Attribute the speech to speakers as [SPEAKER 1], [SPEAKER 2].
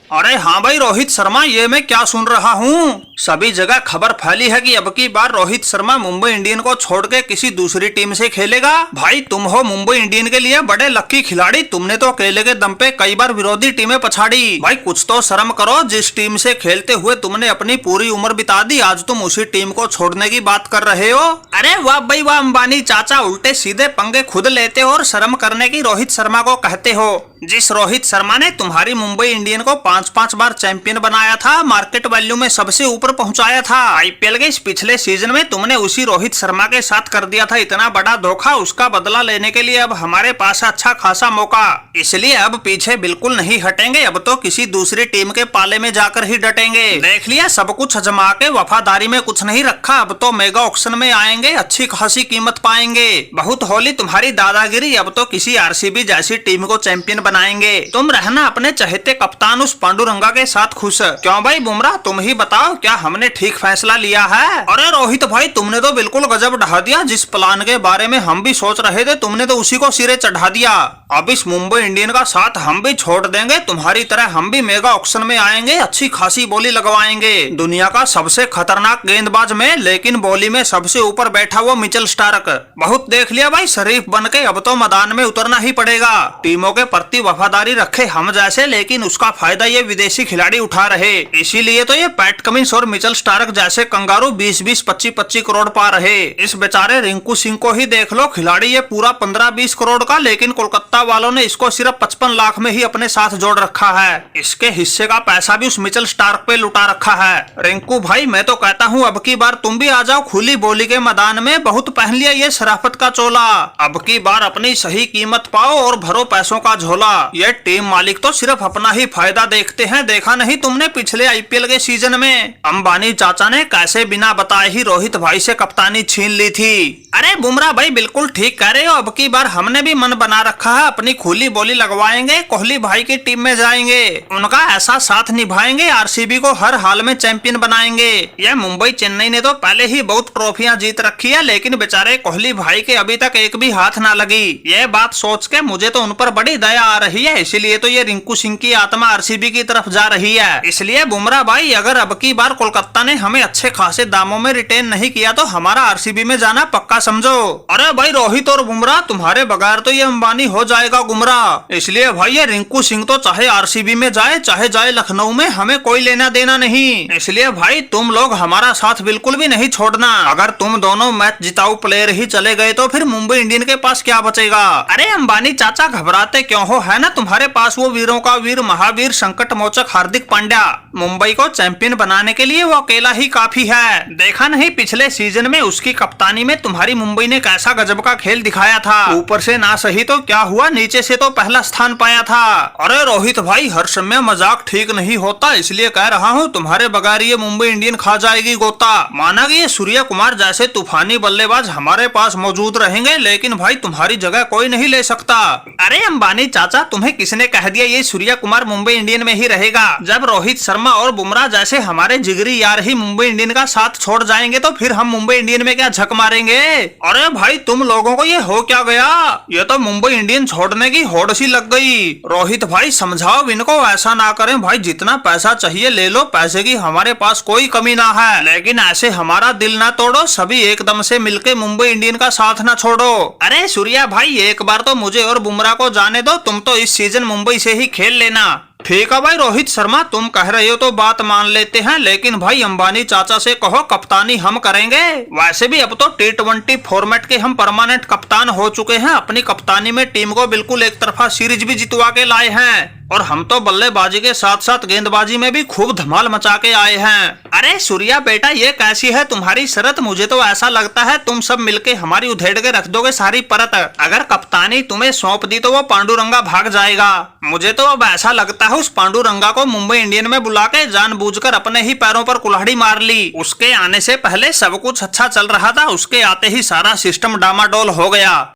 [SPEAKER 1] अरे हाँ भाई रोहित शर्मा, ये मैं क्या सुन रहा हूँ। सभी जगह खबर फैली है कि अब की बार रोहित शर्मा मुंबई इंडियन को छोड़ के किसी दूसरी टीम से खेलेगा। भाई तुम हो मुंबई इंडियन के लिए बड़े लकी खिलाड़ी, तुमने तो अकेले के दम पे कई बार विरोधी टीमें पछाड़ी। भाई कुछ तो शर्म करो, जिस टीम से खेलते हुए तुमने अपनी पूरी उम्र बिता दी, आज तुम उसी टीम को छोड़ने की बात कर रहे हो। अरे वाह भाई वाह अंबानी चाचा, उल्टे सीधे पंगे खुद लेते हो और शर्म करने की रोहित शर्मा को कहते हो। जिस रोहित शर्मा ने तुम्हारी मुंबई इंडियन को 5-5 बार चैंपियन बनाया था, मार्केट वैल्यू में सबसे ऊपर पहुंचाया था, आईपीएल के इस पिछले सीजन में तुमने उसी रोहित शर्मा के साथ कर दिया था इतना बड़ा धोखा। उसका बदला लेने के लिए अब हमारे पास अच्छा खासा मौका, इसलिए अब पीछे बिल्कुल नहीं हटेंगे। अब तो किसी दूसरी टीम के पाले में जाकर ही डटेंगे। देख लिया, सब कुछ आजमा के वफादारी में कुछ नहीं रखा, अब तो मेगा ऑक्शन में आएंगे, अच्छी खासी कीमत पाएंगे। बहुत होली तुम्हारी दादागिरी, अब तो किसी आरसीबी जैसी टीम को चैंपियन बनाएंगे। तुम रहना अपने चहेते कप्तान उस पांडुरंगा के साथ खुश। क्यों भाई बुमराह, तुम ही बताओ क्या हमने ठीक फैसला लिया है? अरे रोहित भाई, तुमने तो बिल्कुल गजब ढा दिया। जिस प्लान के बारे में हम भी सोच रहे थे, तुमने तो उसी को सिरे चढ़ा दिया। अब इस मुंबई इंडियन का साथ हम भी छोड़ देंगे, तुम्हारी तरह हम भी मेगा ऑक्शन में आएंगे, अच्छी खासी बोली लगवाएंगे। दुनिया का सबसे खतरनाक गेंदबाज में, लेकिन बोली में सबसे ऊपर बैठा हुआ मिचेल स्टार्क। बहुत देख लिया भाई शरीफ बन के, अब तो मैदान में उतरना ही पड़ेगा। टीमों के प्रति वफादारी रखे हम जैसे, लेकिन उसका फायदा ये विदेशी खिलाड़ी उठा रहे, इसीलिए तो ये पैट कमिंस और मिचेल स्टार्क जैसे कंगारू 20-20, 25-25 करोड़ पा रहे। इस बेचारे रिंकू सिंह को ही देख लो, खिलाड़ी ये पूरा 15-20 करोड़ का, लेकिन कोलकाता वालों ने इसको सिर्फ 55 लाख में ही अपने साथ जोड़ रखा है। इसके हिस्से का पैसा भी उस मिचेल स्टार्क पे लुटा रखा है। रिंकू भाई मैं तो कहता हूँ अब की बार तुम भी आ जाओ खुली बोली के मैदान में, बहुत पहन लिया ये शराफत का चोला। अब की बार अपनी सही कीमत पाओ और भरो पैसों का झोला। ये टीम मालिक तो सिर्फ अपना ही फायदा देखते हैं, देखा नहीं तुमने पिछले आईपीएल के सीजन में अंबानी चाचा ने कैसे बिना बताए ही रोहित भाई से कप्तानी छीन ली थी। अरे बुमराह भाई बिल्कुल ठीक कह रहे हो, अब की बार हमने भी मन बना रखा है, अपनी खुली बोली लगवाएंगे, कोहली भाई की टीम में जाएंगे, उनका ऐसा साथ निभाएंगे, आरसीबी को हर हाल में चैंपियन बनाएंगे। यह मुंबई चेन्नई ने तो पहले ही बहुत ट्रॉफियां जीत रखी है, लेकिन बेचारे कोहली भाई के अभी तक एक भी हाथ ना लगी। यह बात सोच के मुझे तो उन पर बड़ी दया आ रही है, इसीलिए तो ये रिंकू सिंह की आत्मा आरसीबी की तरफ जा रही है। इसलिए बुमराह भाई अगर अब की बार कोलकाता ने हमें अच्छे खासे दामों में रिटेन नहीं किया तो हमारा आरसीबी में जाना पक्का समझो। अरे भाई रोहित और बुमराह, तुम्हारे बगैर तो ये अंबानी हो जाएगा गुमराह, इसलिए भाई ये रिंकू सिंह तो चाहे आरसीबी में जाए चाहे जाए लखनऊ में, हमें कोई लेना देना नहीं। इसलिए भाई तुम लोग हमारा साथ बिल्कुल भी नहीं छोड़ना। अगर तुम दोनों मैच जिताऊ प्लेयर ही चले गए तो फिर मुंबई इंडियन के पास क्या बचेगा? अरे अंबानी चाचा घबराते क्यों हो, है ना तुम्हारे पास वो वीरों का वीर महावीर संकट मोचक हार्दिक पांड्या। मुंबई को चैंपियन बनाने के लिए वो अकेला ही काफी है। देखा नहीं पिछले सीजन में उसकी कप्तानी में तुम्हारी मुंबई ने कैसा गजब का खेल दिखाया था। ऊपर से ना सही तो क्या हुआ, नीचे से तो पहला स्थान पाया था। अरे रोहित भाई हर समय मजाक ठीक नहीं होता, इसलिए कह रहा हूँ तुम्हारे बगैर ये मुंबई इंडियन खा जाएगी गोता। माना कि ये सूर्य कुमार जैसे तूफानी बल्लेबाज हमारे पास मौजूद रहेंगे, लेकिन भाई तुम्हारी जगह कोई नहीं ले सकता। अरे अंबानी चाचा, तुम्हें किसने कह दिया ये सूर्य कुमार मुंबई इंडियन में ही रहेगा? जब रोहित शर्मा और बुमराह जैसे हमारे जिगरी यार ही मुंबई इंडियन का साथ छोड़ जाएंगे तो फिर हम मुंबई इंडियन में क्या झक मारेंगे? अरे भाई तुम लोगों को ये हो क्या गया, ये तो मुंबई इंडियन छोड़ने की होड़ सी लग गई। रोहित भाई समझाओ इनको, ऐसा ना करें भाई, जितना पैसा चाहिए ले लो, पैसे की हमारे पास कोई कमी ना है, लेकिन ऐसे हमारा दिल ना तोड़ो, सभी एकदम से मिलके मुंबई इंडियन का साथ ना छोड़ो। अरे सूर्या भाई एक बार तो मुझे और बुमराह को जाने दो, तुम तो इस सीजन मुंबई से ही खेल लेना। ठीक है भाई रोहित शर्मा, तुम कह रहे हो तो बात मान लेते हैं, लेकिन भाई अंबानी चाचा से कहो कप्तानी हम करेंगे। वैसे भी अब तो T20 फॉर्मेट के हम परमानेंट कप्तान हो चुके हैं, अपनी कप्तानी में टीम को बिल्कुल एक तरफा सीरीज भी जितवा के लाए हैं, और हम तो बल्लेबाजी के साथ साथ गेंदबाजी में भी खूब धमाल मचा के आए हैं। अरे सूर्या बेटा ये कैसी है तुम्हारी शरत, मुझे तो ऐसा लगता है तुम सब मिलके हमारी उधेड़ के रख दोगे सारी परत। अगर कप्तानी तुम्हें सौंप दी तो वो पांडुरंगा भाग जाएगा। मुझे तो अब ऐसा लगता है उस पांडुरंगा को मुंबई इंडियन में बुला के जानबूझकर अपने ही पैरों पर कुल्हाड़ी मार ली। उसके आने से पहले सब कुछ अच्छा चल रहा था, उसके आते ही सारा सिस्टम डामाडोल हो गया।